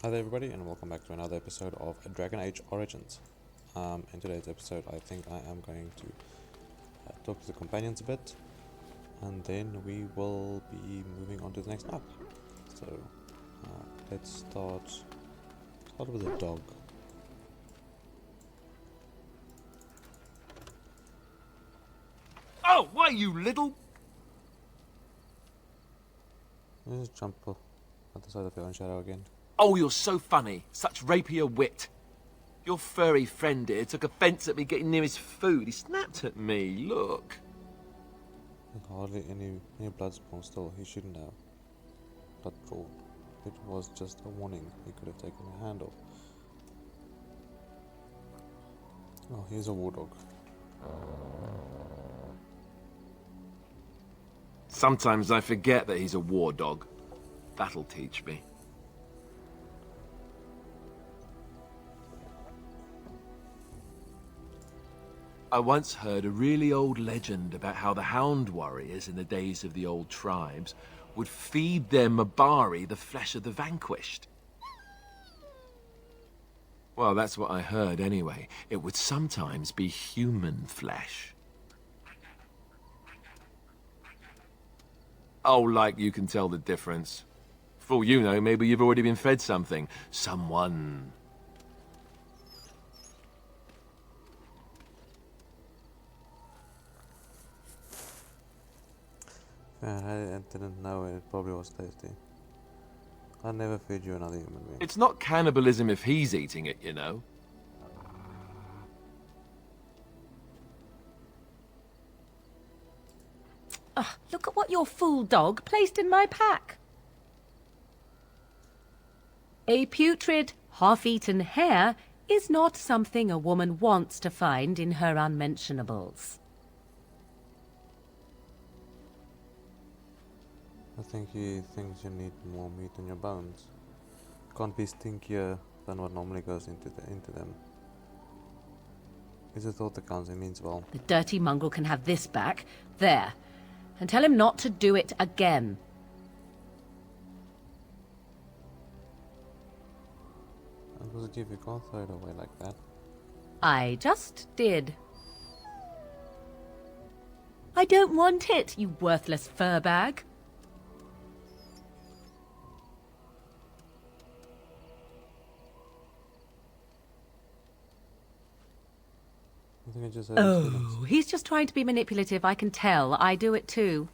Hi there everybody and welcome back to another episode of Dragon Age Origins. In today's episode I think I am going to talk to the companions a bit and then we will be moving on to the next map. So let's start with the dog. Oh, why you little... Let's just jump at the side of your own shadow again. Oh, you're so funny. Such rapier wit. Your furry friend here took offence at me getting near his food. He snapped at me, look. There's hardly any blood spawn still, he shouldn't have. Blood drawn. It was just a warning, he could have taken your hand off. Oh, here's a war dog. Sometimes I forget that he's a war dog. That'll teach me. I once heard a really old legend about how the hound warriors in the days of the old tribes would feed their Mabari the flesh of the vanquished. Well, that's what I heard anyway. It would sometimes be human flesh. Oh, like you can tell the difference. For all you know, maybe you've already been fed something. Someone. Yeah, I didn't know it probably was tasty. I'll never feed you another human being. It's not cannibalism if he's eating it, you know. Look at what your fool dog placed in my pack. A putrid, half-eaten hare is not something a woman wants to find in her unmentionables. I think he thinks you need more meat in your bones. Can't be stinkier than what normally goes into them. It's a thought that counts, it means well. The dirty mongrel can have this back. There. And tell him not to do it again. How was it if you can't throw it away like that? I just did. I don't want it, you worthless fur bag. I think I just hurt his feelings. Oh, he's just trying to be manipulative, I can tell. I do it too.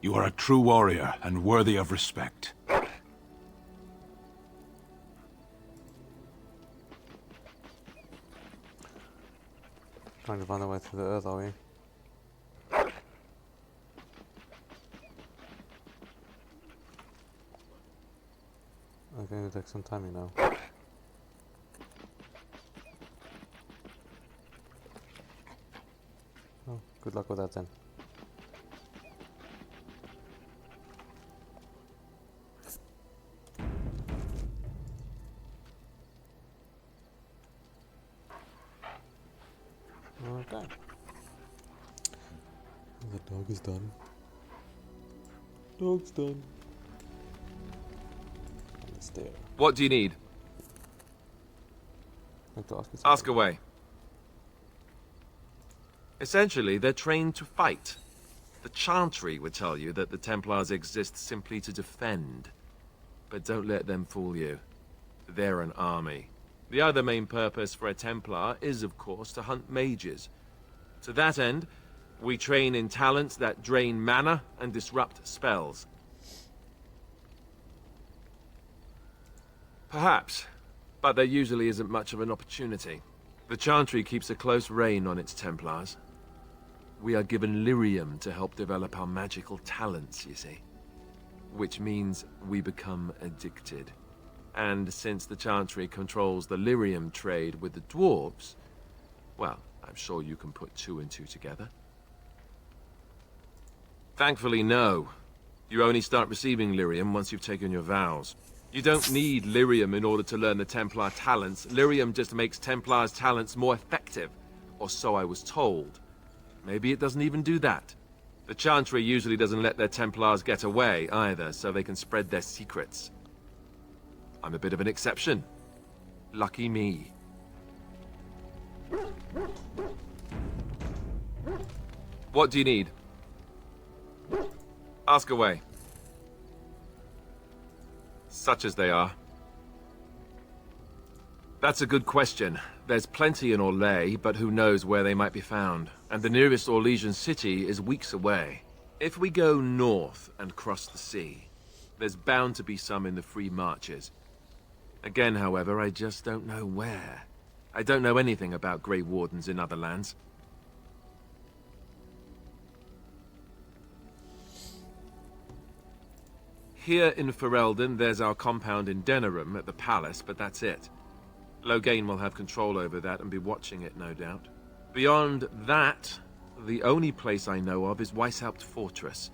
You are a true warrior and worthy of respect. Trying to find a way through the earth, are we? It's going to take some time, you know. Oh, good luck with that then. Okay. The dog is done. Dog's done. On the stair. What do you need? I have to ask you Ask something. away. Essentially, they're trained to fight. The Chantry would tell you that the Templars exist simply to defend. But don't let them fool you. They're an army. The other main purpose for a Templar is, of course, to hunt mages. To that end, we train in talents that drain mana and disrupt spells. Perhaps, but there usually isn't much of an opportunity. The Chantry keeps a close rein on its Templars. We are given lyrium to help develop our magical talents, you see. Which means we become addicted. And since the Chantry controls the lyrium trade with the dwarves, well, I'm sure you can put two and two together. Thankfully, no. You only start receiving lyrium once you've taken your vows. You don't need lyrium in order to learn the Templar talents. Lyrium just makes Templar's talents more effective. Or so I was told. Maybe it doesn't even do that. The Chantry usually doesn't let their Templars get away either, so they can spread their secrets. I'm a bit of an exception. Lucky me. What do you need? Ask away. Such as they are. That's a good question. There's plenty in Orlais, but who knows where they might be found. And the nearest Orlesian city is weeks away. If we go north and cross the sea, there's bound to be some in the free marches. Again, however, I just don't know where. I don't know anything about Grey Wardens in other lands. Here in Ferelden, there's our compound in Denerim at the palace, but that's it. Loghain will have control over that and be watching it, no doubt. Beyond that, the only place I know of is Weishaupt Fortress.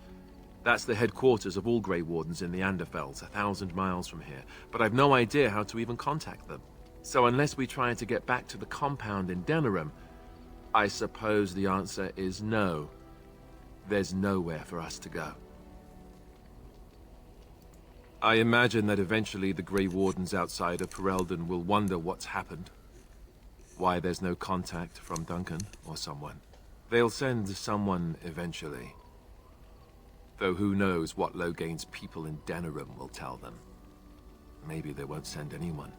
That's the headquarters of all Grey Wardens in the Anderfells, 1,000 miles from here. But I've no idea how to even contact them. So unless we try to get back to the compound in Denerim, I suppose the answer is no. There's nowhere for us to go. I imagine that eventually the Grey Wardens outside of Ferelden will wonder what's happened. Why there's no contact from Duncan or someone. They'll send someone eventually. Though who knows what Loghain's people in Denerim will tell them. Maybe they won't send anyone.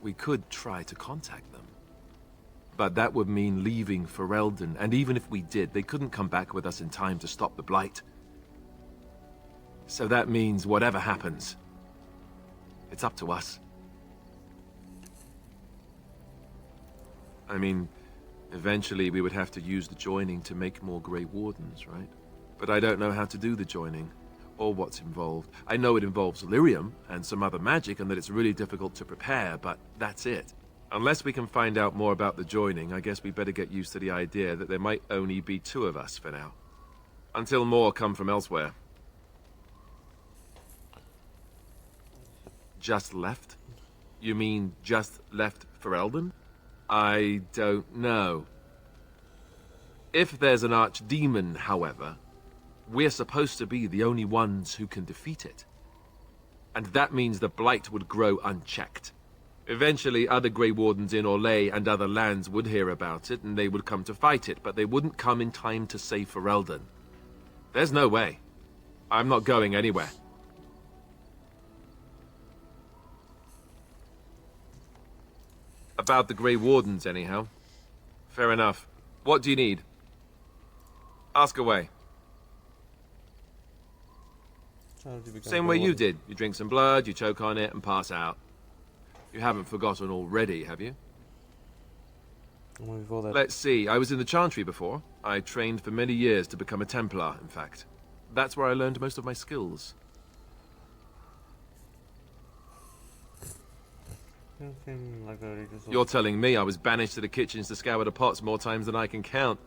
We could try to contact them. But that would mean leaving Ferelden, and even if we did, they couldn't come back with us in time to stop the Blight. So that means whatever happens, it's up to us. I mean, eventually we would have to use the joining to make more Grey Wardens, right? But I don't know how to do the joining, or what's involved. I know it involves lyrium and some other magic, and that it's really difficult to prepare, but that's it. Unless we can find out more about the joining, I guess we better get used to the idea that there might only be two of us for now. Until more come from elsewhere. Just left? You mean just left Ferelden? I don't know. If there's an archdemon, however, we're supposed to be the only ones who can defeat it. And that means the Blight would grow unchecked. Eventually, other Grey Wardens in Orlais and other lands would hear about it, and they would come to fight it, but they wouldn't come in time to save Ferelden. There's no way. I'm not going anywhere. About the Grey Wardens, anyhow. Fair enough. What do you need? Ask away. Same way you did. You drink some blood, you choke on it, and pass out. You haven't forgotten already, have you? Let's see. I was in the Chantry before. I trained for many years to become a Templar, in fact. That's where I learned most of my skills. You're telling me I was banished to the kitchens to scour the pots more times than I can count.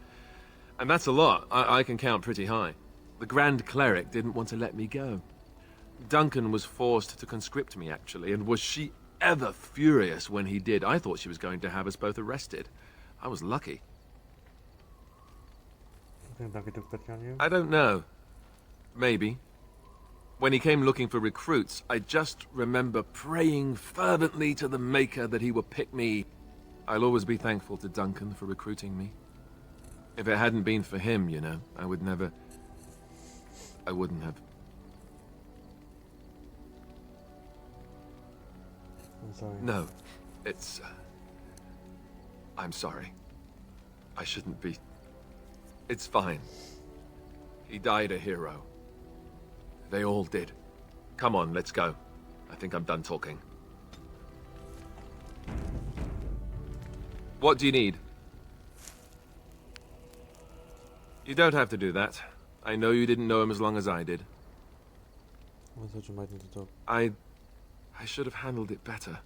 And that's a lot. I can count pretty high. The Grand Cleric didn't want to let me go. Duncan was forced to conscript me, actually, and was she ever furious when he did. I thought she was going to have us both arrested. I was lucky. I don't know. Maybe. When he came looking for recruits, I just remember praying fervently to the Maker that he would pick me. I'll always be thankful to Duncan for recruiting me. If it hadn't been for him, you know, I wouldn't have. I'm sorry. No, it's... I'm sorry. I shouldn't be. It's fine. He died a hero. They all did. Come on, let's go. I think I'm done talking. What do you need? You don't have to do that. I know you didn't know him as long as I did. I thought you might need to talk. I should have handled it better.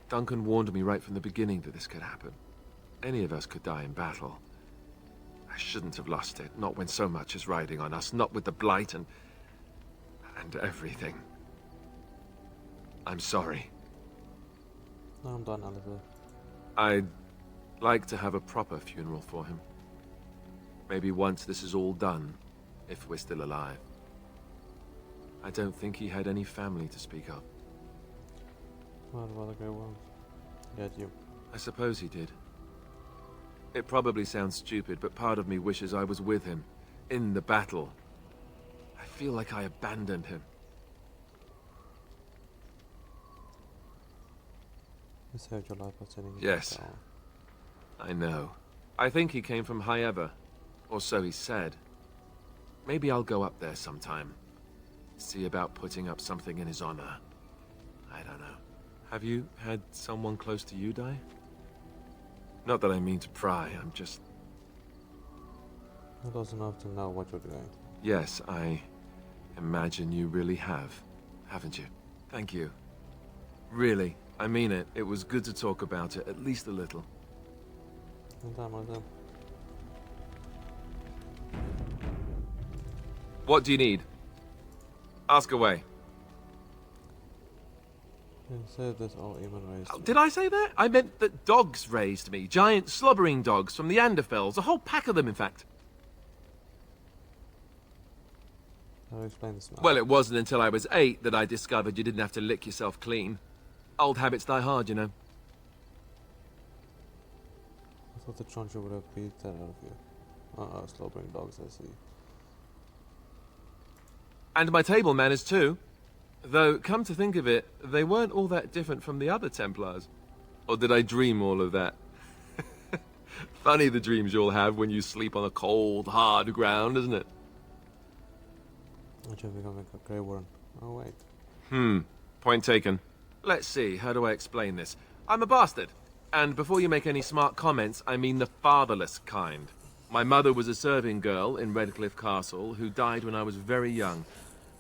Duncan warned me right from the beginning that this could happen. Any of us could die in battle. I shouldn't have lost it, not when so much is riding on us, not with the blight and everything. I'm sorry. No, I'm done, Oliver. I'd like to have a proper funeral for him. Maybe once this is all done, if we're still alive. I don't think he had any family to speak of. What about the Grey Worm? He had you. I suppose he did. It probably sounds stupid, but part of me wishes I was with him, in the battle. I feel like I abandoned him. You saved your life by sending him Yes. down. I know. I think he came from High Ever, or so he said. Maybe I'll go up there sometime. See about putting up something in his honor. I don't know. Have you had someone close to you die? Not that I mean to pry, I'm just... Not close enough to know what you're doing. Yes, I imagine you really have, haven't you? Thank you. Really, I mean it. It was good to talk about it, at least a little. Anytime, Oliver. What do you need? Ask away. You said this all even raised you. Did I say that? I meant that dogs raised me. Giant slobbering dogs from the Anderfells. A whole pack of them, in fact. How do you explain this now? Well, it wasn't until I was 8 that I discovered you didn't have to lick yourself clean. Old habits die hard, you know. I thought the Choncho would have beat that out of you. Slobbering dogs, I see. And my table manners, too. Though, come to think of it, they weren't all that different from the other Templars. Or did I dream all of that? Funny the dreams you'll have when you sleep on a cold, hard ground, isn't it? Aren't you becoming a Grey Worm? Oh, wait. Point taken. Let's see, how do I explain this? I'm a bastard. And before you make any smart comments, I mean the fatherless kind. My mother was a serving girl in Redcliffe Castle who died when I was very young.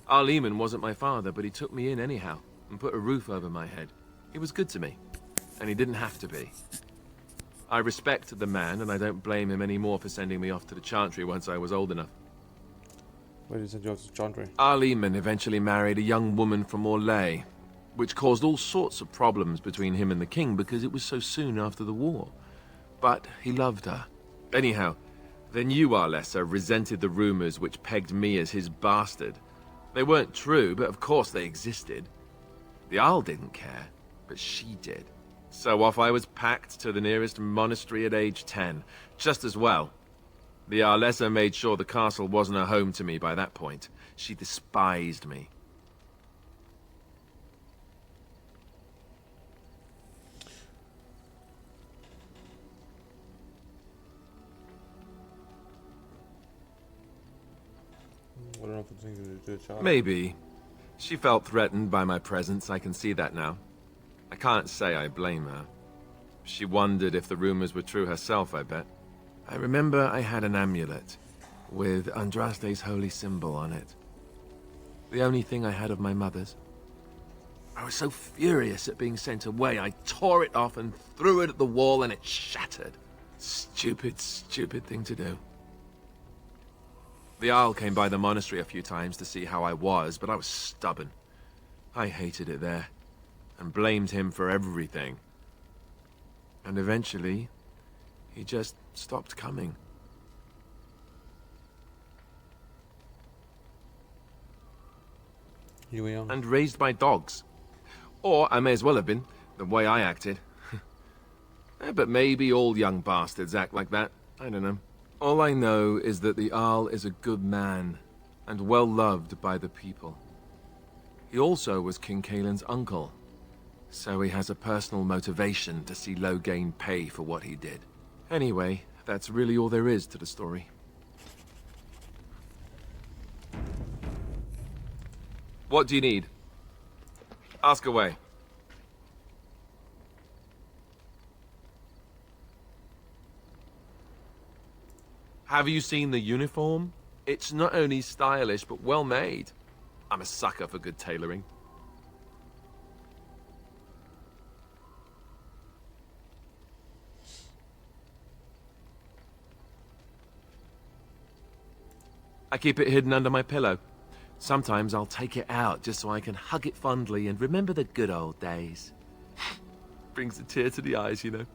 Our Lehman wasn't my father, but he took me in anyhow and put a roof over my head. He was good to me, and he didn't have to be. I respect the man, and I don't blame him anymore for sending me off to the Chantry once I was old enough. Where did you send you off to Chantry? Our Lehman eventually married a young woman from Orlais, which caused all sorts of problems between him and the king because it was so soon after the war. But he loved her. Anyhow, then you, Arlessa, resented the rumors which pegged me as his bastard. They weren't true, but of course they existed. The Arl didn't care, but she did. So off I was packed to the nearest monastery at age 10, just as well. The Arlessa made sure the castle wasn't a home to me by that point. She despised me. I don't know if it's anything to do with the child. Maybe. She felt threatened by my presence, I can see that now. I can't say I blame her. She wondered if the rumors were true herself, I bet. I remember I had an amulet with Andraste's holy symbol on it. The only thing I had of my mother's. I was so furious at being sent away, I tore it off and threw it at the wall and it shattered. Stupid, stupid thing to do. The Arl came by the monastery a few times to see how I was, but I was stubborn. I hated it there, and blamed him for everything. And eventually, he just stopped coming. You were young. And raised my dogs. Or I may as well have been, the way I acted. But maybe all young bastards act like that. I don't know. All I know is that the Arl is a good man, and well loved by the people. He also was King Caelan's uncle, so he has a personal motivation to see Loghain pay for what he did. Anyway, that's really all there is to the story. What do you need? Ask away. Have you seen the uniform? It's not only stylish, but well made. I'm a sucker for good tailoring. I keep it hidden under my pillow. Sometimes I'll take it out just so I can hug it fondly and remember the good old days. Brings a tear to the eyes, you know.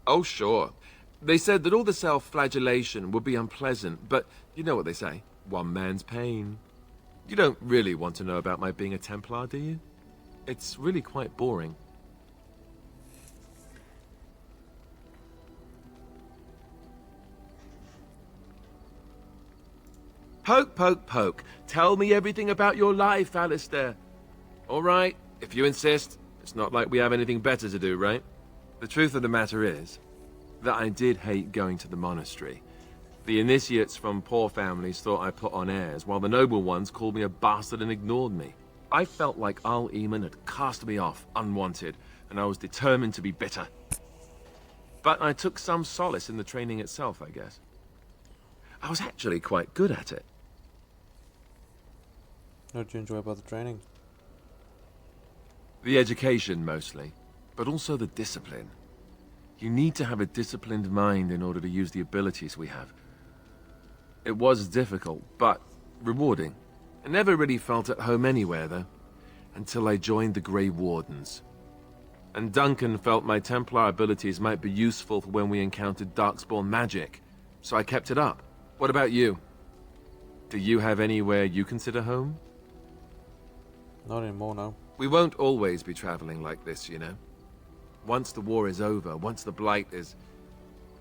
Oh, sure. They said that all the self-flagellation would be unpleasant, but you know what they say. One man's pain. You don't really want to know about my being a Templar, do you? It's really quite boring. Poke, poke, poke. Tell me everything about your life, Alistair. All right, if you insist. It's not like we have anything better to do, right? The truth of the matter is that I did hate going to the monastery. The initiates from poor families thought I put on airs, while the noble ones called me a bastard and ignored me. I felt like Al Eamon had cast me off, unwanted, and I was determined to be bitter. But I took some solace in the training itself, I guess. I was actually quite good at it. What did you enjoy about the training? The education, mostly, but also the discipline. You need to have a disciplined mind in order to use the abilities we have. It was difficult, but rewarding. I never really felt at home anywhere, though, until I joined the Grey Wardens. And Duncan felt my Templar abilities might be useful for when we encountered Darkspawn magic, so I kept it up. What about you? Do you have anywhere you consider home? Not anymore, no. We won't always be traveling like this, you know. Once the war is over, once the Blight is...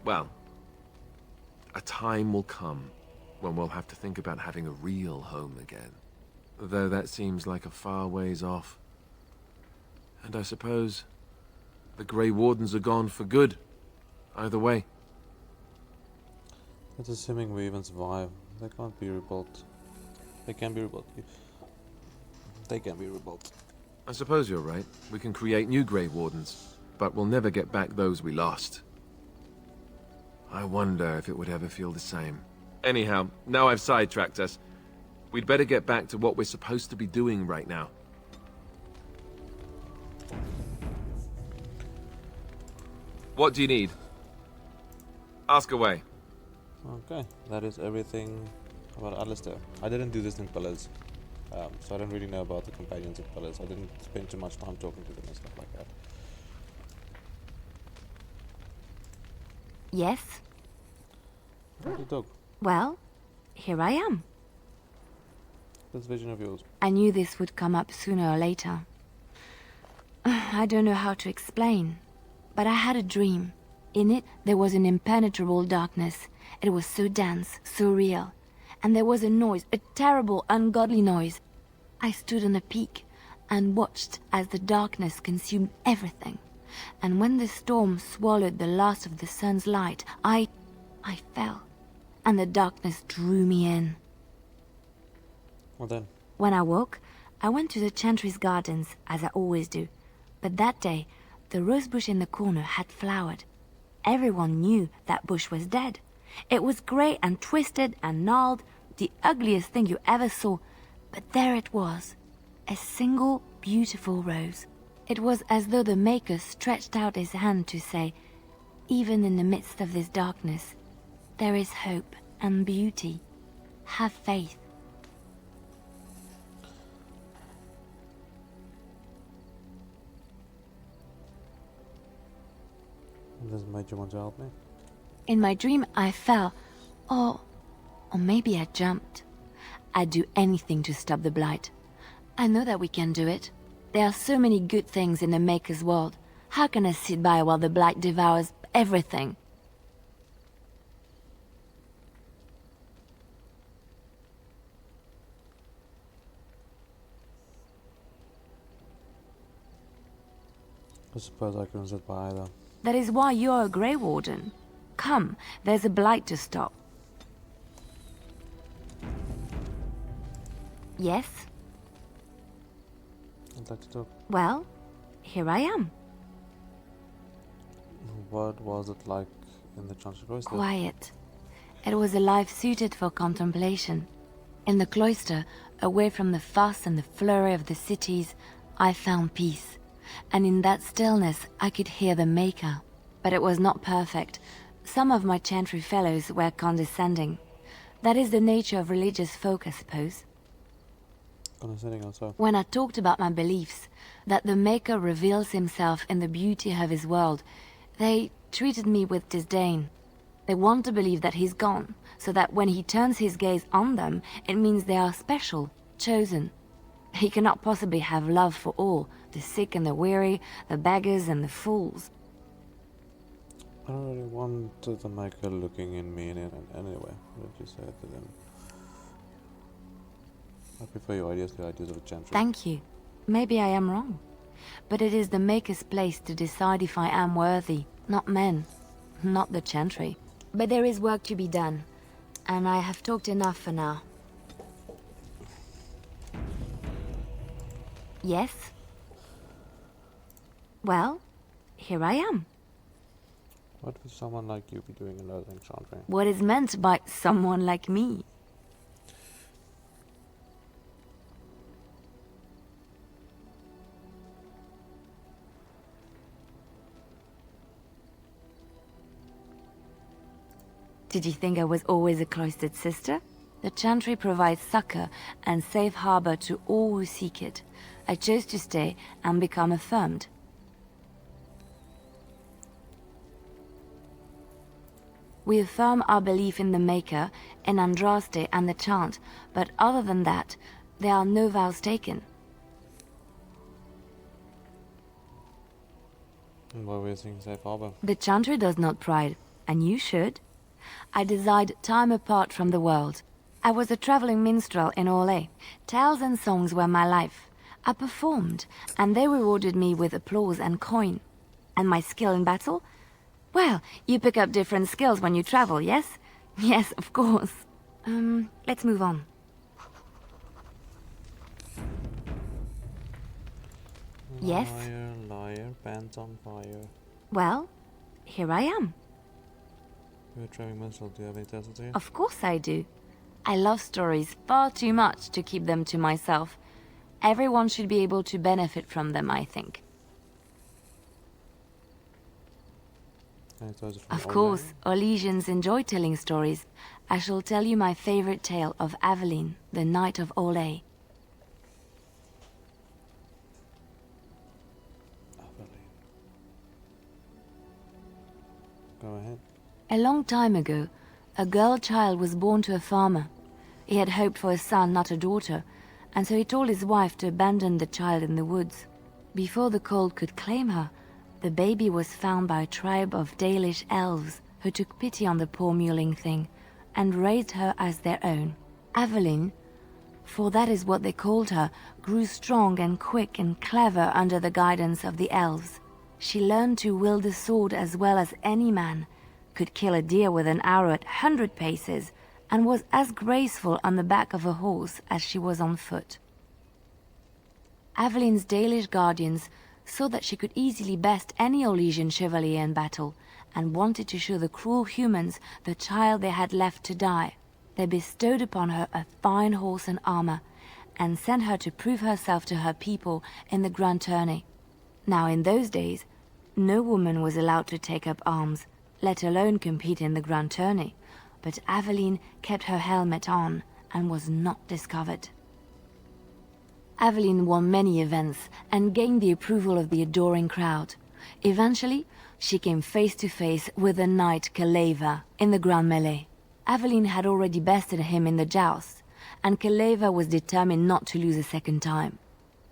well, a time will come when we'll have to think about having a real home again. Though that seems like a far ways off. And I suppose the Grey Wardens are gone for good. Either way. That's assuming we even survive. They can't be rebuilt. They can be rebuilt. They can be rebuilt. I suppose you're right. We can create new Grey Wardens, but we'll never get back those we lost. I wonder if it would ever feel the same. Anyhow, now I've sidetracked us. We'd better get back to what we're supposed to be doing right now. What do you need? Ask away. Okay, that is everything about Alistair. I didn't do this in Pillars, so I don't really know about the companions of Pillars. I didn't spend too much time talking to them and stuff like that. Yes? What do you talk? Well, here I am. This vision of yours. I knew this would come up sooner or later. I don't know how to explain, but I had a dream. In it, there was an impenetrable darkness. It was so dense, so real. And there was a noise, a terrible, ungodly noise. I stood on a peak and watched as the darkness consumed everything. And when the storm swallowed the last of the sun's light, I fell. And the darkness drew me in. Well then. When I woke, I went to the Chantry's gardens, as I always do. But that day, the rosebush in the corner had flowered. Everyone knew that bush was dead. It was grey and twisted and gnarled, the ugliest thing you ever saw. But there it was, a single beautiful rose. It was as though the Maker stretched out his hand to say, even in the midst of this darkness, there is hope and beauty. Have faith. This made you want to help me? In my dream, I fell. Or maybe I jumped. I'd do anything to stop the Blight. I know that we can do it. There are so many good things in the Maker's world. How can I sit by while the Blight devours everything? I suppose I couldn't sit by either. That is why you're a Grey Warden. Come, there's a Blight to stop. Yes? I'd like to talk. Well, here I am. What was it like in the Chancery Cloister? Quiet. It was a life suited for contemplation. In the cloister, away from the fuss and the flurry of the cities, I found peace, and in that stillness I could hear the Maker. But it was not perfect. Some of my chantry fellows were condescending. That is the nature of religious folk, I suppose. Condescending also. When I talked about my beliefs, that the Maker reveals himself in the beauty of his world, they treated me with disdain. They want to believe that he's gone, so that when he turns his gaze on them, it means they are special, chosen. He cannot possibly have love for all, the sick and the weary, the beggars and the fools. I don't really want the Maker looking in me in it anyway. What did you say to them? I prefer your ideas to the ideas of a chantry. Thank you. Maybe I am wrong. But it is the Maker's place to decide if I am worthy, not men, not the chantry. But there is work to be done, and I have talked enough for now. Yes? Well, here I am. What would someone like you be doing in Loathing Chantry? What is meant by someone like me? Did you think I was always a cloistered sister? The chantry provides succor and safe harbor to all who seek it. I chose to stay and become affirmed. We affirm our belief in the Maker, in Andraste and the chant, but other than that, there are no vows taken. And why were you saying safe harbor? The chantry does not pride, and you should. I desired time apart from the world. I was a traveling minstrel in Orlais. Tales and songs were my life. I performed, and they rewarded me with applause and coin. And my skill in battle? Well, you pick up different skills when you travel, yes? Yes, of course. Let's move on. Yes? Liar, liar, pants on fire. Well, here I am. You're a traveling minstrel, do you have any tales to say? Of course I do. I love stories far too much to keep them to myself. Everyone should be able to benefit from them, I think. Any tales from Of Orlais? course, Orlesians enjoy telling stories. I shall tell you my favorite tale of Aveline, the Knight of Orlais. Aveline. Go ahead. A long time ago, a girl child was born to a farmer. He had hoped for a son, not a daughter, and so he told his wife to abandon the child in the woods. Before the cold could claim her, the baby was found by a tribe of Dalish elves who took pity on the poor mewling thing and raised her as their own. Aveline, for that is what they called her, grew strong and quick and clever under the guidance of the elves. She learned to wield the sword as well as any man, could kill a deer with an arrow at 100 paces, and was as graceful on the back of a horse as she was on foot. Aveline's Dalish guardians saw that she could easily best any Orlesian chevalier in battle, and wanted to show the cruel humans the child they had left to die. They bestowed upon her a fine horse and armor, and sent her to prove herself to her people in the grand tourney. Now in those days, no woman was allowed to take up arms, let alone compete in the grand tourney, but Aveline kept her helmet on and was not discovered. Aveline won many events and gained the approval of the adoring crowd. Eventually, she came face to face with the knight Kaleva in the grand melee. Aveline had already bested him in the joust, and Kaleva was determined not to lose a second time.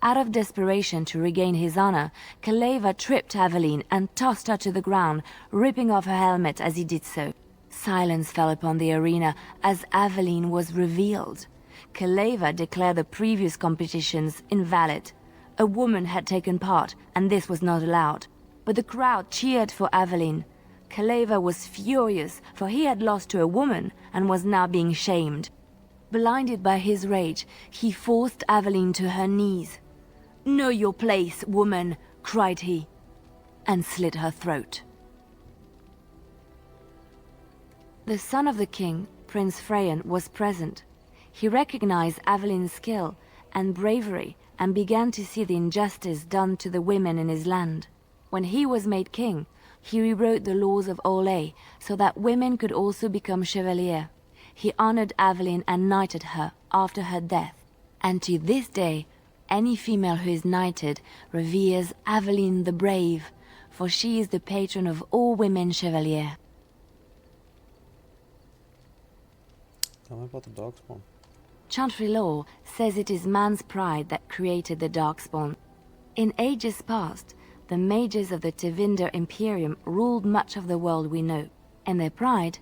Out of desperation to regain his honor, Kaleva tripped Aveline and tossed her to the ground, ripping off her helmet as he did so. Silence fell upon the arena as Aveline was revealed. Kaleva declared the previous competitions invalid. A woman had taken part, and this was not allowed. But the crowd cheered for Aveline. Kaleva was furious, for he had lost to a woman and was now being shamed. Blinded by his rage, he forced Aveline to her knees. "Know your place, woman," cried he, and slit her throat. The son of the king, Prince Freyan, was present. He recognized Aveline's skill and bravery and began to see the injustice done to the women in his land. When he was made king, he rewrote the laws of Olay so that women could also become chevalier. He honored Aveline and knighted her after her death. And to this day, any female who is knighted reveres Aveline the Brave, for she is the patron of all women chevalier. Tell me about the darkspawn. Chantry lore says it is man's pride that created the darkspawn. In ages past, the mages of the Tevinder Imperium ruled much of the world we know. In their pride,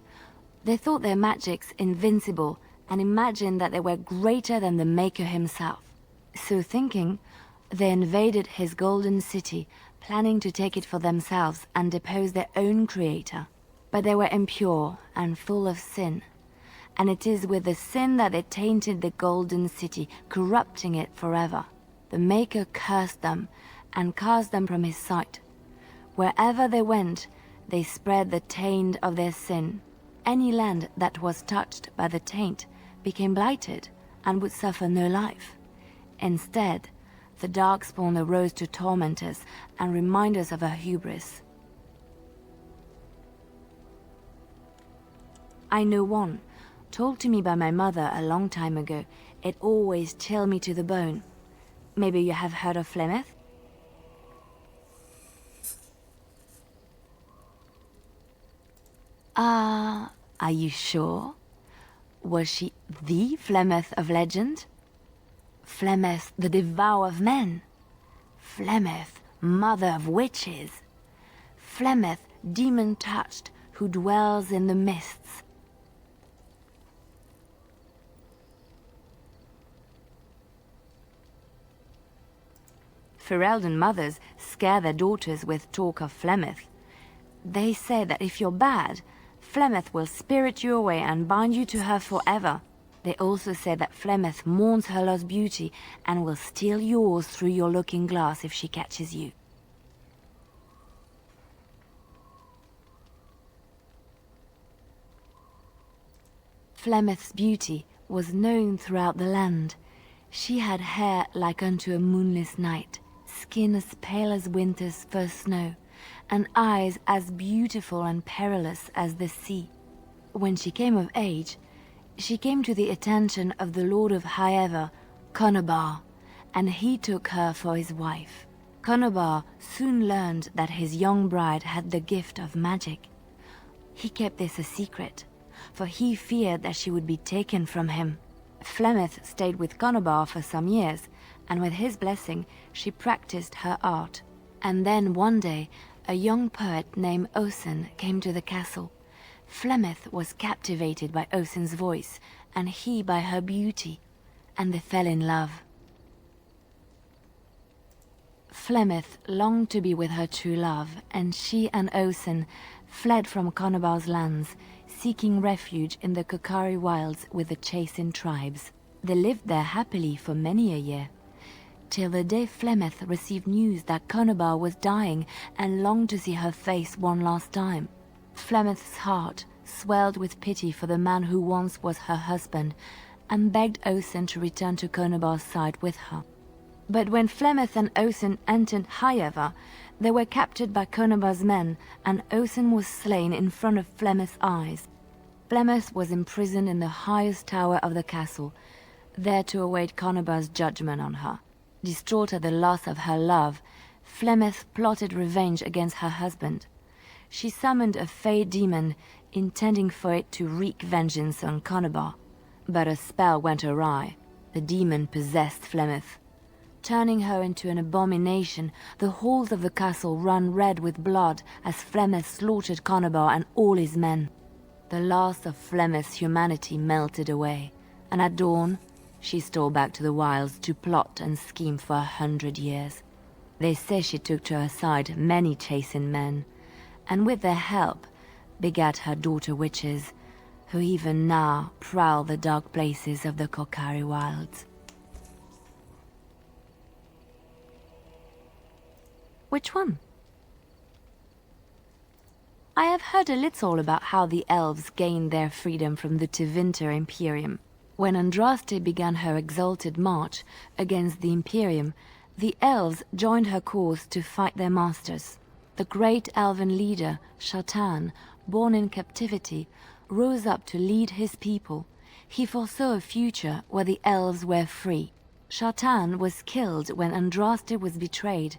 they thought their magics invincible and imagined that they were greater than the Maker himself. So thinking, they invaded his golden city, planning to take it for themselves and depose their own creator. But they were impure and full of sin. And it is with the sin that they tainted the golden city, corrupting it forever. The Maker cursed them and cast them from his sight. Wherever they went, they spread the taint of their sin. Any land that was touched by the taint became blighted and would suffer no life. Instead, the darkspawn arose to torment us and remind us of our hubris. I know one, told to me by my mother a long time ago. It always chilled me to the bone. Maybe you have heard of Flemeth? Are you sure? Was she the Flemeth of legend? Flemeth, the devourer of men? Flemeth, mother of witches? Flemeth, demon-touched, who dwells in the mists? Ferelden mothers scare their daughters with talk of Flemeth. They say that if you're bad, Flemeth will spirit you away and bind you to her forever. They also say that Flemeth mourns her lost beauty and will steal yours through your looking glass if she catches you. Flemeth's beauty was known throughout the land. She had hair like unto a moonless night, skin as pale as winter's first snow, and eyes as beautiful and perilous as the sea. When she came of age, she came to the attention of the Lord of Highever, Conobar, and he took her for his wife. Conobar soon learned that his young bride had the gift of magic. He kept this a secret, for he feared that she would be taken from him. Flemeth stayed with Conobar for some years, and with his blessing, she practiced her art. And then one day, a young poet named Osen came to the castle. Flemeth was captivated by Osen's voice, and he by her beauty, and they fell in love. Flemeth longed to be with her true love, and she and Osen fled from Conobar's lands, seeking refuge in the Kokari wilds with the Chasing tribes. They lived there happily for many a year, till the day Flemeth received news that Conobar was dying and longed to see her face one last time. Flemeth's heart swelled with pity for the man who once was her husband, and begged Osen to return to Conobar's side with her. But when Flemeth and Osen entered Highever, they were captured by Conobar's men, and Osen was slain in front of Flemeth's eyes. Flemeth was imprisoned in the highest tower of the castle, there to await Conobar's judgment on her. Distraught at the loss of her love, Flemeth plotted revenge against her husband. She summoned a fey demon, intending for it to wreak vengeance on Conobar. But a spell went awry. The demon possessed Flemeth. Turning her into an abomination, the halls of the castle ran red with blood as Flemeth slaughtered Conobar and all his men. The last of Flemeth's humanity melted away, and at dawn, she stole back to the wilds to plot and scheme for 100 years. They say she took to her side many Chasing men, and with their help begat her daughter witches, who even now prowl the dark places of the Kokari wilds. Which one? I have heard a little about how the elves gained their freedom from the Tevinter Imperium. When Andraste began her exalted march against the Imperium, the elves joined her cause to fight their masters. The great elven leader, Shatan, born in captivity, rose up to lead his people. He foresaw a future where the elves were free. Shatan was killed when Andraste was betrayed,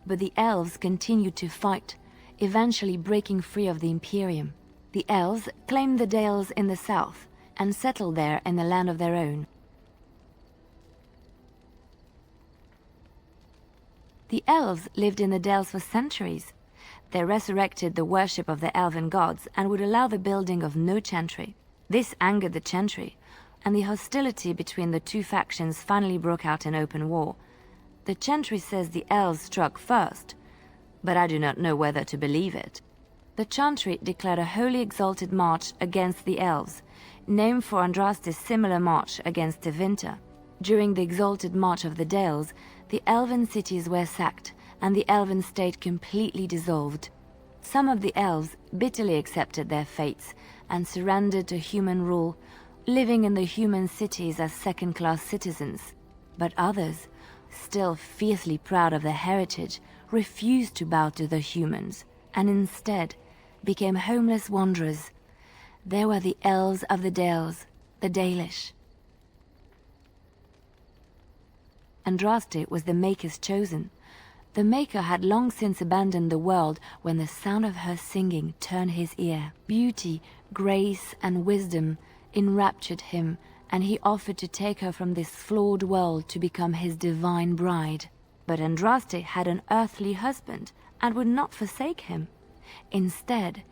but the elves continued to fight, eventually breaking free of the Imperium. The elves claimed the Dales in the south and settled there in a land of their own. The elves lived in the Dales for centuries. They resurrected the worship of the elven gods and would allow the building of no chantry. This angered the chantry, and the hostility between the two factions finally broke out in open war. The chantry says the elves struck first, but I do not know whether to believe it. The chantry declared a wholly exalted march against the elves, named for Andraste's similar march against Tevinter. During the exalted march of the Dales, the elven cities were sacked, and the elven state completely dissolved. Some of the elves bitterly accepted their fates and surrendered to human rule, living in the human cities as second-class citizens. But others, still fiercely proud of their heritage, refused to bow to the humans, and instead became homeless wanderers. There were the elves of the Dales, the Dalish. Andraste was the Maker's chosen. The Maker had long since abandoned the world when the sound of her singing turned his ear. Beauty, grace, and wisdom enraptured him, and he offered to take her from this flawed world to become his divine bride. But Andraste had an earthly husband and would not forsake him. Instead,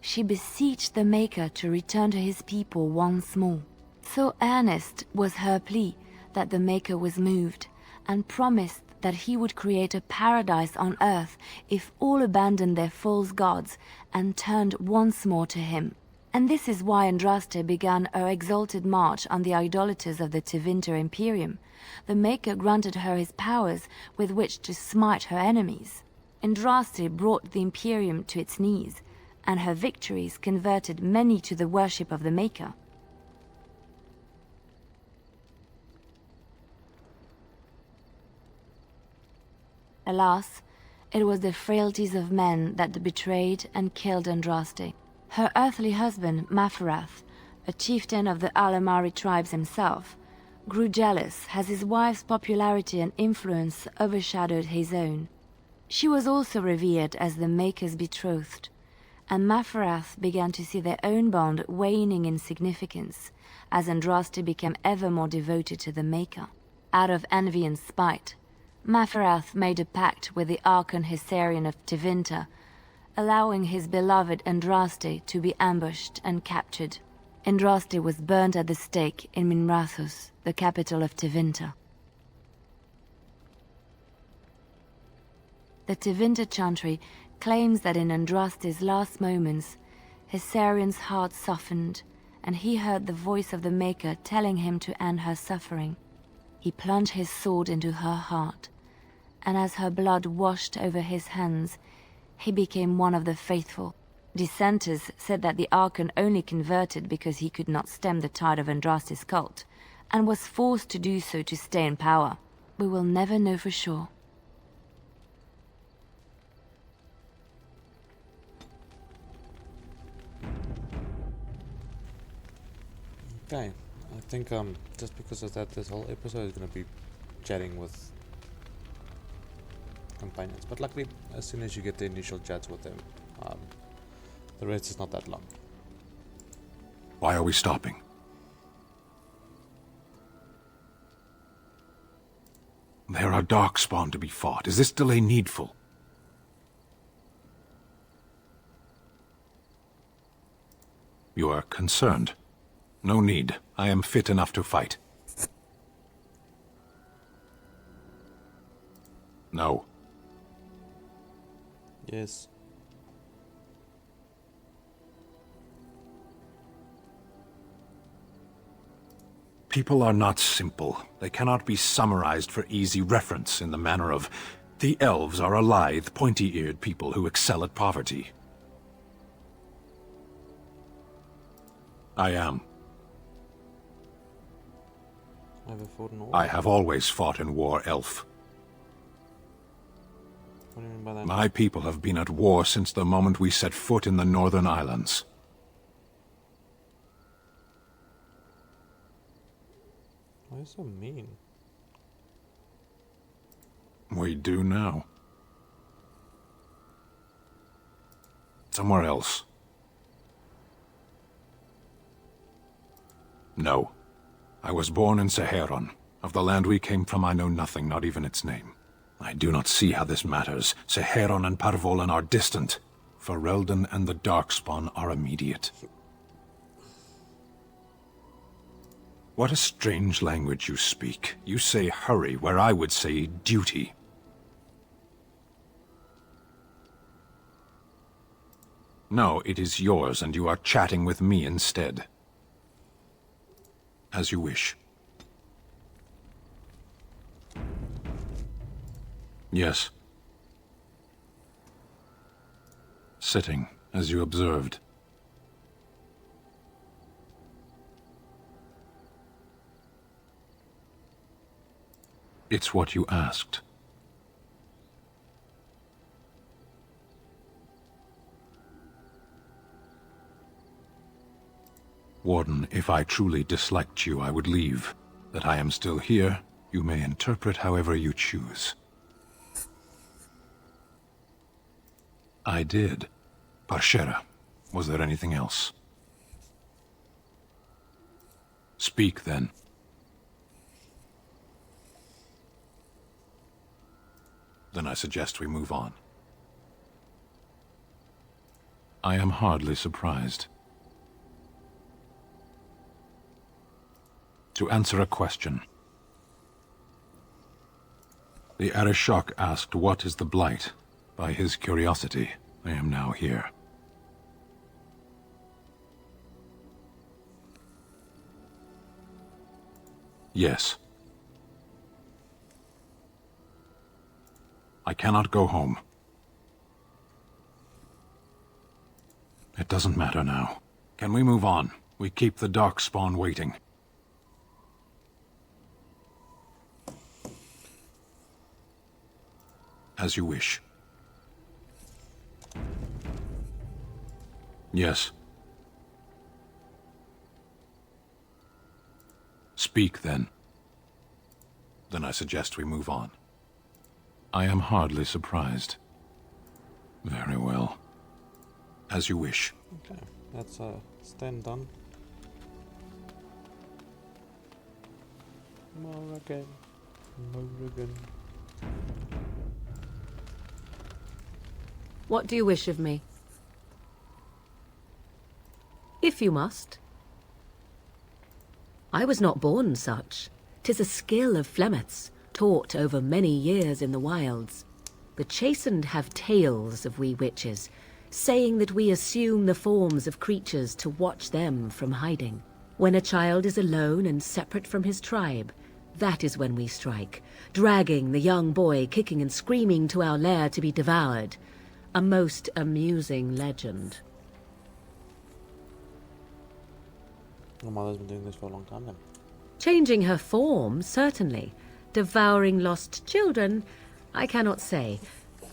she beseeched the Maker to return to his people once more. So earnest was her plea that the Maker was moved, and promised that he would create a paradise on earth if all abandoned their false gods and turned once more to him. And this is why Andraste began her exalted march on the idolaters of the Tevinter Imperium. The Maker granted her his powers with which to smite her enemies. Andraste brought the Imperium to its knees, and her victories converted many to the worship of the Maker. Alas, it was the frailties of men that betrayed and killed Andraste. Her earthly husband, Maferath, a chieftain of the Alamari tribes himself, grew jealous as his wife's popularity and influence overshadowed his own. She was also revered as the Maker's betrothed, and Maferath began to see their own bond waning in significance as Andraste became ever more devoted to the Maker. Out of envy and spite, Maferath made a pact with the Archon Hessarian of Tevinter, allowing his beloved Andraste to be ambushed and captured. Andraste was burned at the stake in Minrathous, the capital of Tevinter. The Tevinter chantry claims that in Andraste's last moments, Hessarian's heart softened, and he heard the voice of the Maker telling him to end her suffering. He plunged his sword into her heart, and as her blood washed over his hands, he became one of the faithful. Dissenters said that the Archon only converted because he could not stem the tide of Andraste's cult, and was forced to do so to stay in power. We will never know for sure. Okay, I think just because of that, this whole episode is going to be chatting with companions. But luckily, as soon as you get the initial chats with them, the rest is not that long. Why are we stopping? There are darkspawn to be fought. Is this delay needful? You are concerned. No need. I am fit enough to fight. No. Yes. People are not simple. They cannot be summarized for easy reference in the manner of, the elves are a lithe, pointy-eared people who excel at poverty. I am. Never fought in war? I have always fought in war, elf. What do you mean by that? My people have been at war since the moment we set foot in the Northern Islands. Why are you so mean? We do now. Somewhere else. No. I was born in Seheron. Of the land we came from, I know nothing, not even its name. I do not see how this matters. Seheron and Parvolan are distant. Ferelden and the Darkspawn are immediate. What a strange language you speak. You say hurry, where I would say duty. No, it is yours, and you are chatting with me instead. As you wish. Yes. Sitting, as you observed. It's what you asked. Warden, if I truly disliked you, I would leave. That I am still here, you may interpret however you choose. I did. Parshera, was there anything else? Speak, then. Then I suggest we move on. I am hardly surprised. To answer a question. The Arishok asked what is the Blight. By his curiosity, I am now here. Yes. I cannot go home. It doesn't matter now. Can we move on? We keep the Darkspawn waiting. As you wish. Yes. Speak, then. Then I suggest we move on. I am hardly surprised. Very well. As you wish. Okay, that's stand done. Morrigan. Morrigan. What do you wish of me? If you must. I was not born such. 'Tis a skill of Flemeth's, taught over many years in the wilds. The chastened have tales of we witches, saying that we assume the forms of creatures to watch them from hiding. When a child is alone and separate from his tribe, that is when we strike, dragging the young boy kicking and screaming to our lair to be devoured. A most amusing legend. My mother's been doing this for a long time then. Changing her form, certainly. Devouring lost children, I cannot say.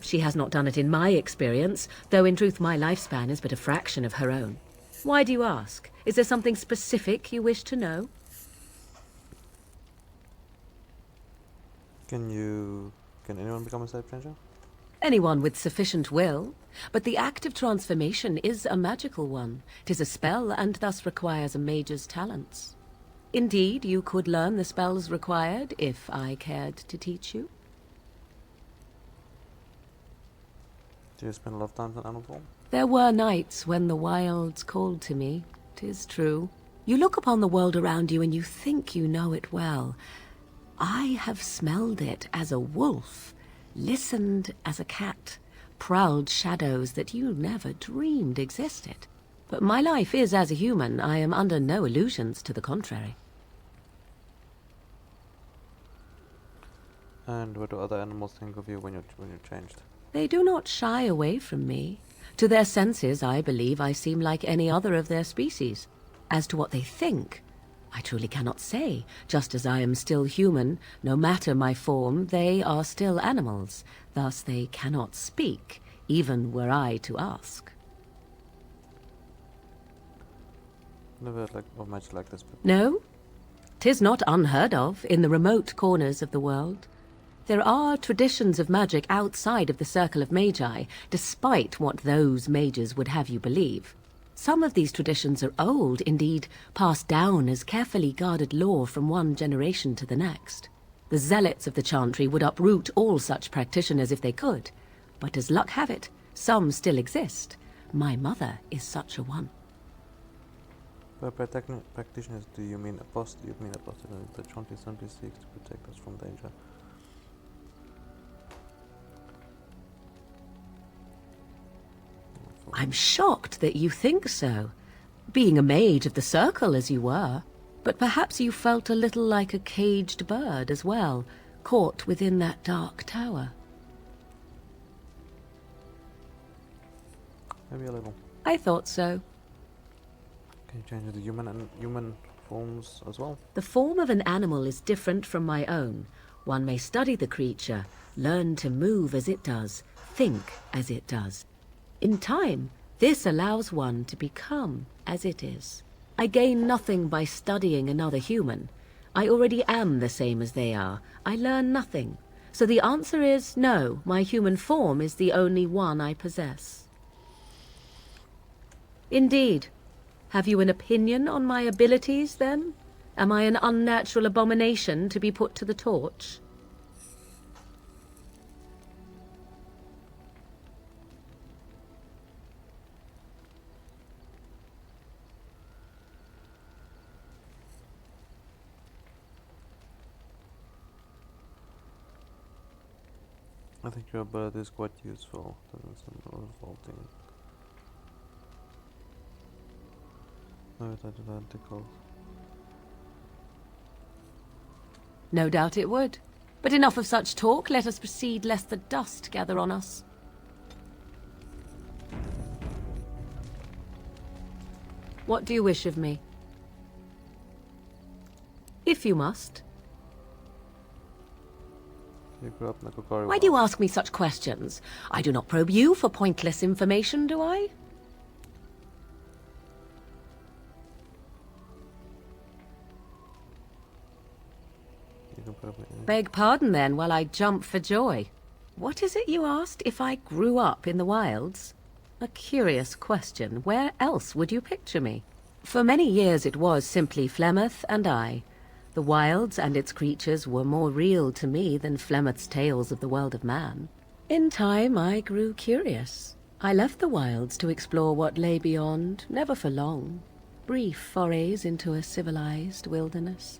She has not done it in my experience, though in truth my lifespan is but a fraction of her own. Why do you ask? Is there something specific you wish to know? Can anyone become a slave changer? Anyone with sufficient will, but the act of transformation is a magical one. 'Tis a spell and thus requires a mage's talents. Indeed, you could learn the spells required if I cared to teach you. Do you spend a lot of time in animal form? There were nights when the wilds called to me, 'tis true. You look upon the world around you and you think you know it well. I have smelled it as a wolf, listened as a cat, prowled shadows that you never dreamed existed. But my life is as a human. I am under no illusions to the contrary. And what do other animals think of you when you're changed? They do not shy away from me. To their senses, I believe I seem like any other of their species. As to what they think, I truly cannot say. Just as I am still human, no matter my form, they are still animals. Thus they cannot speak, even were I to ask. Never heard of magic like this before. No? 'Tis not unheard of in the remote corners of the world. There are traditions of magic outside of the circle of magi, despite what those mages would have you believe. Some of these traditions are old, indeed, passed down as carefully guarded lore from one generation to the next. The zealots of the chantry would uproot all such practitioners if they could, but as luck have it, some still exist. My mother is such a one. By practitioners, do you mean apostle? You mean apostle? The chantry simply seeks to protect us from danger. I'm shocked that you think so, being a mage of the circle as you were. But perhaps you felt a little like a caged bird as well, caught within that dark tower. Maybe a little. I thought so. Can you change the human forms as well? The form of an animal is different from my own. One may study the creature, learn to move as it does, think as it does. In time, this allows one to become as it is. I gain nothing by studying another human. I already am the same as they are. I learn nothing. So the answer is no, my human form is the only one I possess. Indeed. Have you an opinion on my abilities, then? Am I an unnatural abomination to be put to the torch? I think your bird is quite useful. Doesn't seem revolting. No, it's identical. No doubt it would. But enough of such talk. Let us proceed, lest the dust gather on us. What do you wish of me? If you must. You grew up in the Kokori. Why do you ask me such questions? I do not probe you for pointless information, do I? You can probe me. Beg pardon, then, while I jump for joy. What is it you asked? If I grew up in the wilds? A curious question. Where else would you picture me? For many years it was simply Flemeth and I. The wilds and its creatures were more real to me than Flemeth's tales of the world of man. In time I grew curious. I left the wilds to explore what lay beyond, never for long. Brief forays into a civilized wilderness.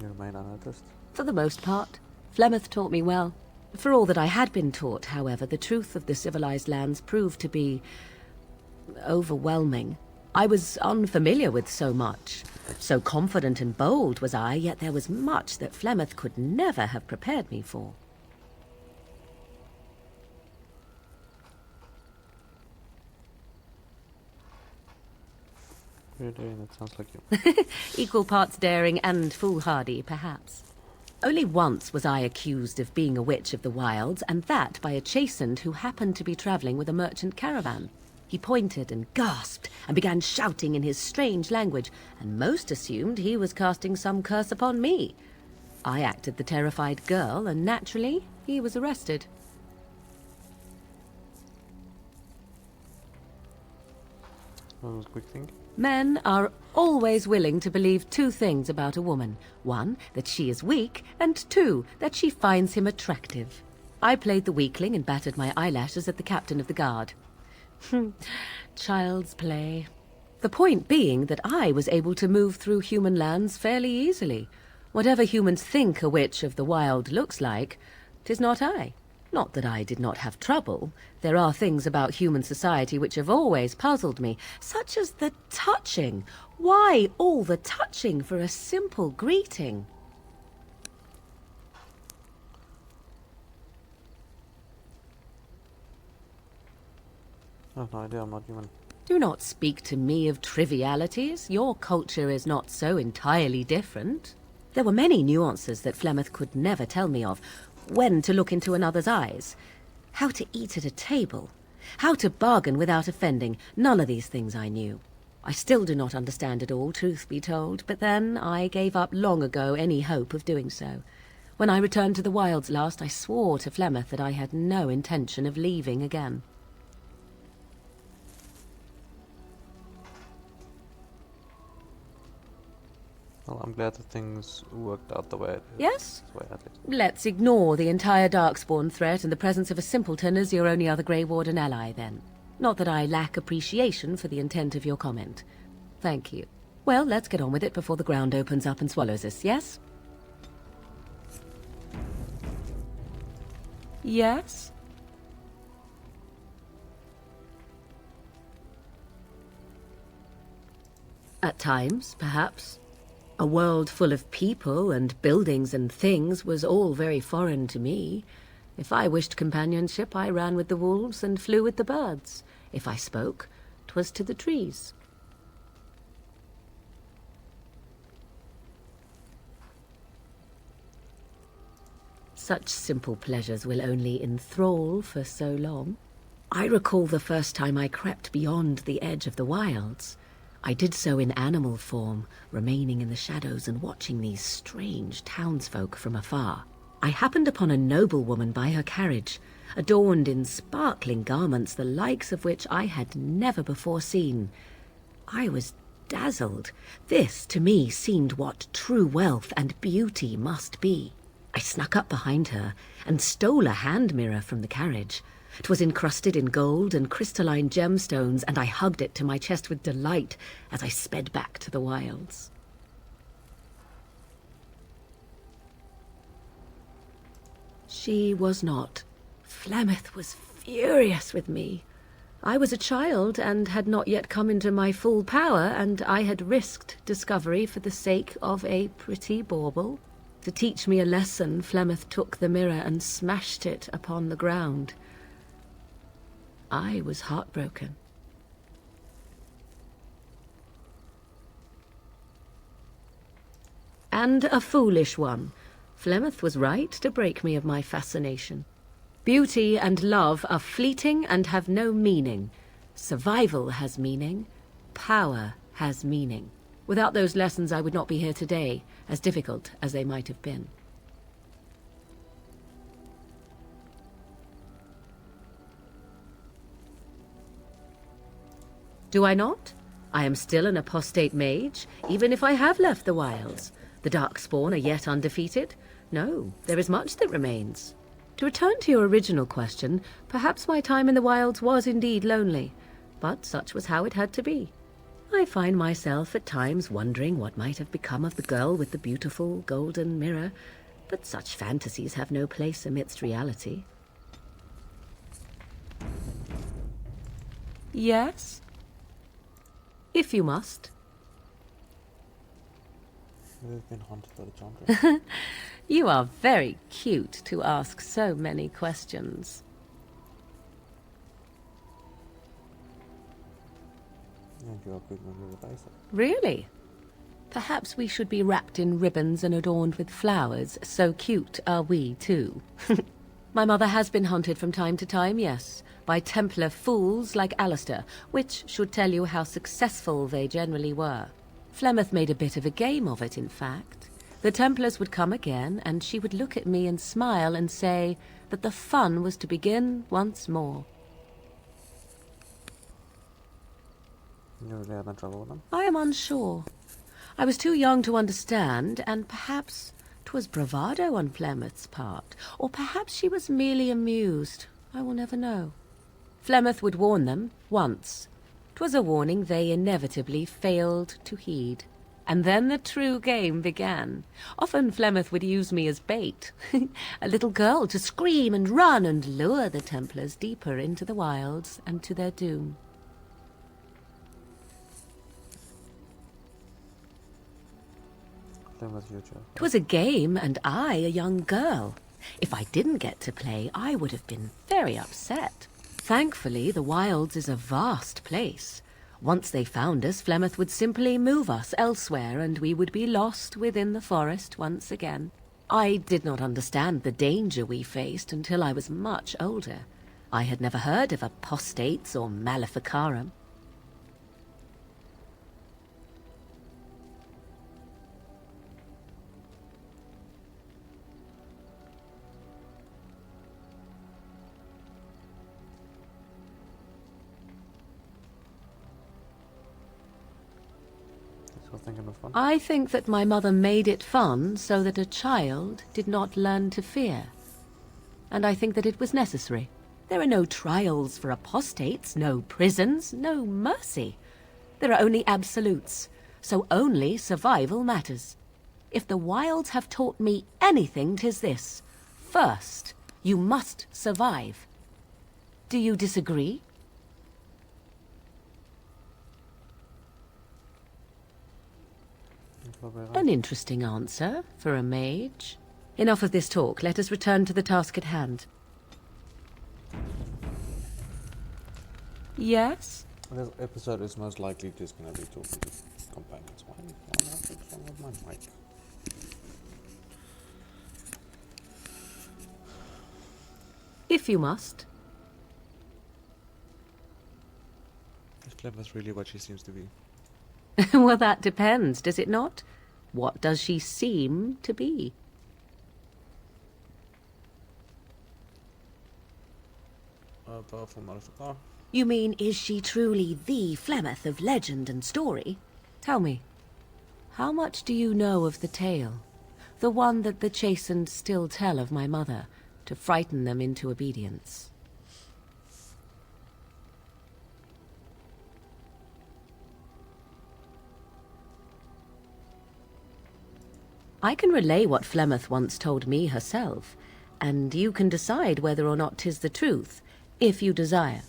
You remain unnoticed. For the most part. Flemeth taught me well. For all that I had been taught, however, the truth of the civilized lands proved to be overwhelming. I was unfamiliar with so much. So confident and bold was I, yet there was much that Flemeth could never have prepared me for. You're doing it, sounds like you. Equal parts daring and foolhardy, perhaps. Only once was I accused of being a witch of the wilds, and that by a chastened who happened to be travelling with a merchant caravan. He pointed and gasped and began shouting in his strange language, and most assumed he was casting some curse upon me. I acted the terrified girl, and naturally, he was arrested. That was a quick thing. Men are always willing to believe two things about a woman. One, that she is weak, and two, that she finds him attractive. I played the weakling and battered my eyelashes at the captain of the guard. Child's play. The point being that I was able to move through human lands fairly easily. Whatever humans think a witch of the wild looks like, 'tis not I. Not that I did not have trouble. There are things about human society which have always puzzled me, such as the touching. Why all the touching for a simple greeting? I have no idea, I'm not human. Do not speak to me of trivialities. Your culture is not so entirely different. There were many nuances that Flemeth could never tell me of. When to look into another's eyes, how to eat at a table, how to bargain without offending. None of these things I knew. I still do not understand it all, truth be told, but then I gave up long ago any hope of doing so. When I returned to the wilds last, I swore to Flemeth that I had no intention of leaving again. Well, I'm glad that things worked out the way it is. Yes? The way it is. Let's ignore the entire Darkspawn threat and the presence of a simpleton as your only other Grey Warden ally, then. Not that I lack appreciation for the intent of your comment. Thank you. Well, let's get on with it before the ground opens up and swallows us, yes? Yes? At times, perhaps. A world full of people and buildings and things was all very foreign to me. If I wished companionship, I ran with the wolves and flew with the birds. If I spoke, 'twas to the trees. Such simple pleasures will only enthrall for so long. I recall the first time I crept beyond the edge of the wilds. I did so in animal form, remaining in the shadows and watching these strange townsfolk from afar. I happened upon a noblewoman by her carriage, adorned in sparkling garments the likes of which I had never before seen. I was dazzled. This, to me, seemed what true wealth and beauty must be. I snuck up behind her and stole a hand mirror from the carriage. 'Twas encrusted in gold and crystalline gemstones, and I hugged it to my chest with delight as I sped back to the wilds. She was not. Flemeth was furious with me. I was a child and had not yet come into my full power, and I had risked discovery for the sake of a pretty bauble. To teach me a lesson, Flemeth took the mirror and smashed it upon the ground. I was heartbroken. And a foolish one. Flemeth was right to break me of my fascination. Beauty and love are fleeting and have no meaning. Survival has meaning. Power has meaning. Without those lessons, I would not be here today, as difficult as they might have been. Do I not? I am still an apostate mage, even if I have left the wilds. The Darkspawn are yet undefeated. No, there is much that remains. To return to your original question, perhaps my time in the wilds was indeed lonely, but such was how it had to be. I find myself at times wondering what might have become of the girl with the beautiful golden mirror, but such fantasies have no place amidst reality. Yes? If you must. We've been haunted by the Chandra. You are very cute to ask so many questions. And you're a good member of the basic. Really? Perhaps we should be wrapped in ribbons and adorned with flowers. So cute are we, too. My mother has been hunted from time to time, yes, by Templar fools like Alistair, which should tell you how successful they generally were. Flemeth made a bit of a game of it, in fact. The Templars would come again, and she would look at me and smile and say that the fun was to begin once more. You really had no trouble with them? I am unsure. I was too young to understand, and perhaps 'twas bravado on Flemeth's part, or perhaps she was merely amused. I will never know. Flemeth would warn them, once. 'Twas a warning they inevitably failed to heed. And then the true game began. Often Flemeth would use me as bait. A little girl to scream and run and lure the Templars deeper into the wilds and to their doom. Was your job. 'Twas a game, and I a young girl. If I didn't get to play, I would have been very upset. Thankfully, the wilds is a vast place. Once they found us, Flemeth would simply move us elsewhere, and we would be lost within the forest once again. I did not understand the danger we faced until I was much older. I had never heard of apostates or maleficarum. Still thinking of fun? I think that my mother made it fun so that a child did not learn to fear. And I think that it was necessary. There are no trials for apostates, no prisons, no mercy. There are only absolutes, so only survival matters. If the wilds have taught me anything, 'tis this. First, you must survive. Do you disagree? An interesting answer for a mage. Enough of this talk. Let us return to the task at hand. Yes? This episode is most likely just going to be talking to companions. Why not? What's wrong with my mic? If you must. Is Flemeth really what she seems to be? Well, that depends, does it not? What does she seem to be? A powerful modifier. You mean, is she truly the Flemeth of legend and story? Tell me, how much do you know of the tale? The one that the chastened still tell of my mother, to frighten them into obedience. I can relay what Flemeth once told me herself, and you can decide whether or not 'tis the truth, if you desire.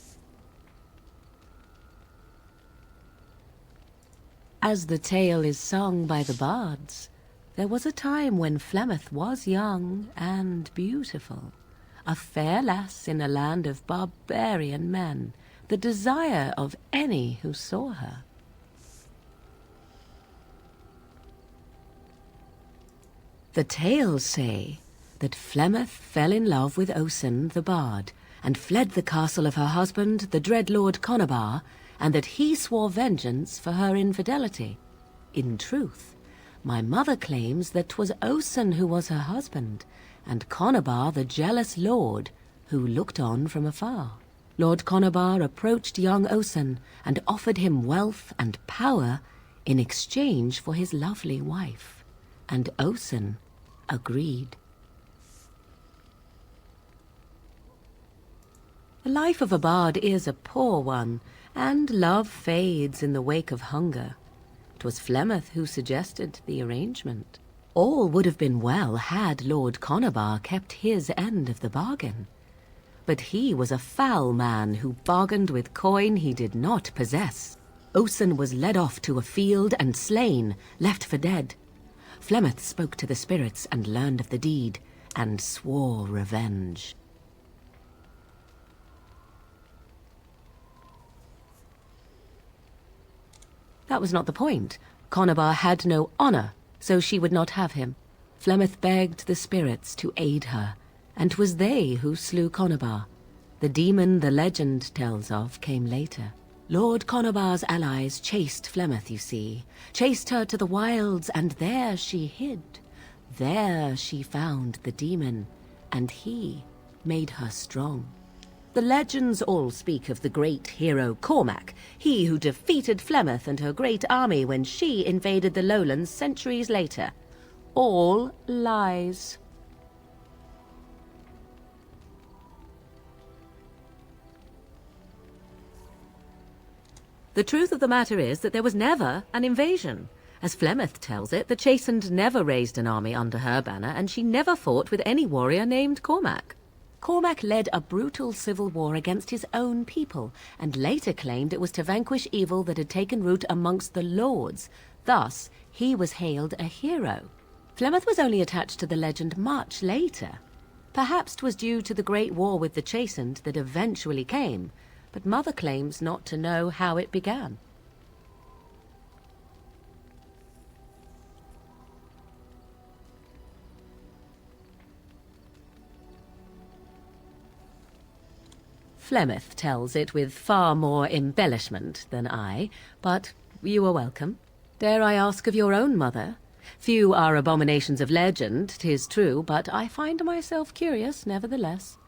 As the tale is sung by the bards, there was a time when Flemeth was young and beautiful, a fair lass in a land of barbarian men, the desire of any who saw her. The tales say that Flemeth fell in love with Osen the bard, and fled the castle of her husband, the dread Lord Conabar, and that he swore vengeance for her infidelity. In truth, my mother claims that 'twas Osen who was her husband, and Conabar the jealous lord who looked on from afar. Lord Conabar approached young Osen and offered him wealth and power in exchange for his lovely wife, and Osen agreed. The life of a bard is a poor one, and love fades in the wake of hunger. 'Twas Flemeth who suggested the arrangement. All would have been well had Lord Conabar kept his end of the bargain. But he was a foul man who bargained with coin he did not possess. Osen was led off to a field and slain, left for dead. Flemeth spoke to the spirits and learned of the deed, and swore revenge. That was not the point. Conabar had no honor, so she would not have him. Flemeth begged the spirits to aid her, and 'twas they who slew Conabar. The demon the legend tells of came later. Lord Conabar's allies chased Flemeth, you see, chased her to the wilds, and there she hid. There she found the demon, and he made her strong. The legends all speak of the great hero Cormac, he who defeated Flemeth and her great army when she invaded the lowlands centuries later. All lies. The truth of the matter is that there was never an invasion. As Flemeth tells it, the Chastened never raised an army under her banner, and she never fought with any warrior named Cormac. Cormac led a brutal civil war against his own people, and later claimed it was to vanquish evil that had taken root amongst the lords. Thus, he was hailed a hero. Flemeth was only attached to the legend much later. Perhaps 'twas due to the great war with the Chastened that eventually came, but Mother claims not to know how it began. Flemeth tells it with far more embellishment than I, but you are welcome. Dare I ask of your own mother? Few are abominations of legend, 'tis true, but I find myself curious nevertheless.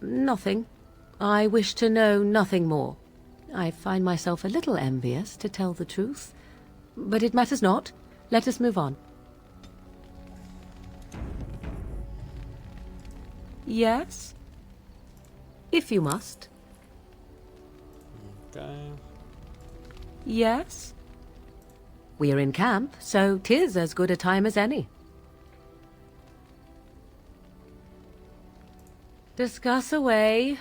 Nothing. I wish to know nothing more. I find myself a little envious, to tell the truth. But it matters not. Let us move on. Yes? If you must. Okay. Yes? We are in camp, so 'tis as good a time as any. Discuss away.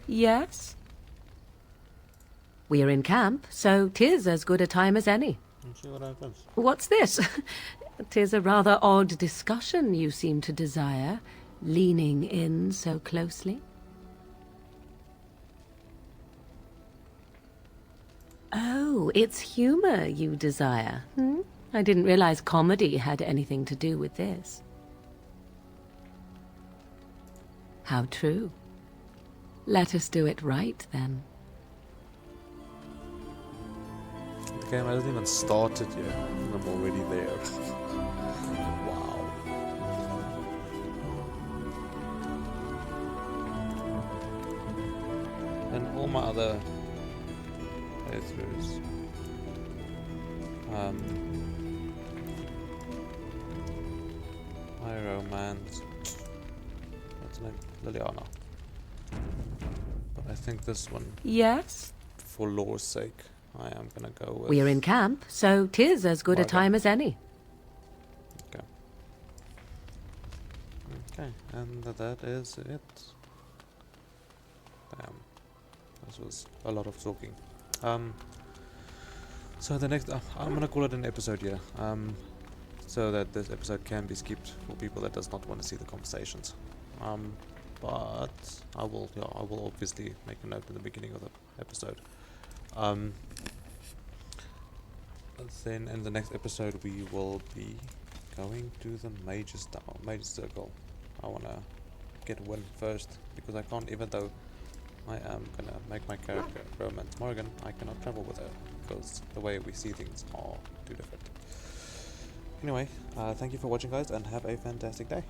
Yes? We are in camp, so 'tis as good a time as any. Let's see what happens. What's this? 'Tis a rather odd discussion you seem to desire, leaning in so closely. Oh, it's humor you desire, hmm? I didn't realize comedy had anything to do with this. How true. Let us do it right, then. The game hasn't even started yet, and I'm already there. Wow. And all my other playthroughs, my romance, what's her name? Liliana. But I think this one, Yes? for lore's sake, I am gonna go with... We are in camp, so 'tis as good a Morrigan. time as any. Okay. Okay, and that is it. Damn. This was a lot of talking. So the next... I'm gonna call it an episode here. So that this episode can be skipped for people that does not want to see the conversations. But I will obviously make a note in the beginning of the episode. Then in the next episode we will be going to the major circle. I wanna get a win first, because I can't, even though I am gonna make my character romance Morrigan, I cannot travel with her because the way we see things are too different. Anyway, thank you for watching, guys, and have a fantastic day.